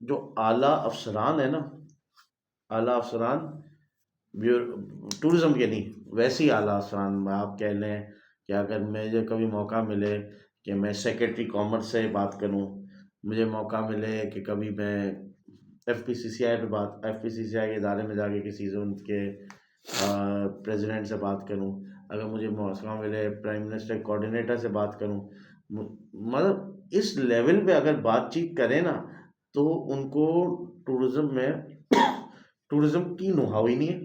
जो आला अफसरान है ना, आला अफसरान टूरिज्म के नहीं, वैसे ही आला अफसरान आप कह लें कि अगर मुझे कभी मौका मिले कि मैं सेक्रेटरी कॉमर्स से बात करूं, मुझे मौका मिले कि कभी मैं एफ पी सी सी आई के इदारे में जाके किसी से उनके प्रेसिडेंट से बात करूं, अगर मुझे मौका मिले प्राइम मिनिस्टर कोऑर्डिनेटर से बात करूं, मतलब इस लेवल पे अगर बातचीत करें ना, तो उनको टूरिज्म में टूरिज्म की नो-हाउ ही नहीं है,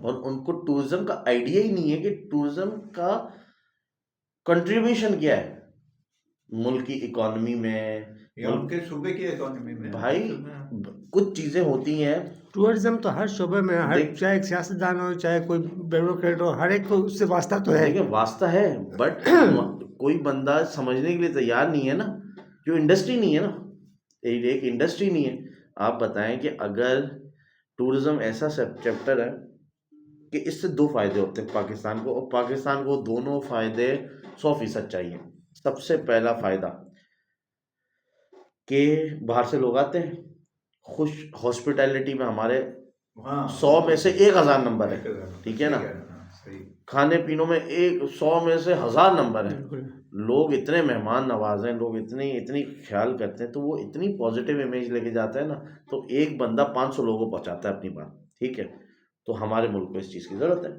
और उनको टूरिज्म का आइडिया ही नहीं है कि टूरिज्म का कंट्रीब्यूशन क्या है मुल्क की इकोनॉमी में, या उनके सूबे की इकोनॉमी में। भाई कुछ चीजें होती हैं। टूरिज्म तो हर शोबे में, हर चाहे एक सियासतदान हो, चाहे कोई ब्यूरोक्रेट हो, हर एक को उससे वास्ता तो है। देखिए वास्ता है, बट कोई बंदा समझने के लिए तैयार नहीं है ना, जो इंडस्ट्री नहीं है ना, एक इंडस्ट्री नहीं है। आप बताएं कि अगर टूरिज्म ऐसा चैप्टर है कि इससे दो फायदे होते हैं पाकिस्तान को, और पाकिस्तान को दोनों फायदे 100% चाहिए। सबसे पहला फायदा कि बाहर से लोग आते हैं, खुश हॉस्पिटैलिटी में हमारे 100 में से 1000 नंबर है, ठीक है ना, खाने पीनों में 100 में से 1000 नंबर है, लोग इतने मेहमान नवाज हैं, लोग इतनी इतनी ख्याल करते हैं, तो वो इतनी पॉजिटिव इमेज लेके जाता है ना, तो एक बंदा 500 लोगों को पहुंचाता है अपनी बात, ठीक है। तो हमारे मुल्क को इस चीज़ की ज़रूरत है,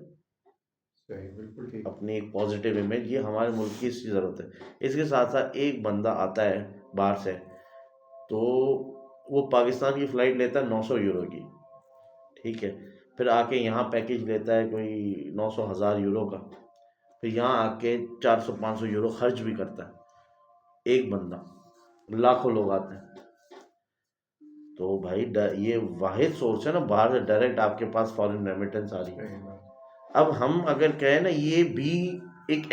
बिल्कुल ठीक, अपनी एक पॉजिटिव इमेज, ये हमारे मुल्क की इसकी ज़रूरत है। इसके साथ साथ एक बंदा आता है बाहर से, तो वो पाकिस्तान की फ़्लाइट लेता है 900 यूरो की, ठीक है, फिर आके यहाँ पैकेज लेता है कोई 900 1000 यूरो का, फिर यहाँ आके 400 500 यूरो खर्च भी करता है एक बंदा, लाखों लोग आते हैं। तो भाई ये वाहिद सोर्स है ना, बाहर से डायरेक्ट आपके पास फॉरेन रेमिटेंस आ रही है। अब हम अगर कहें ना, ये भी एक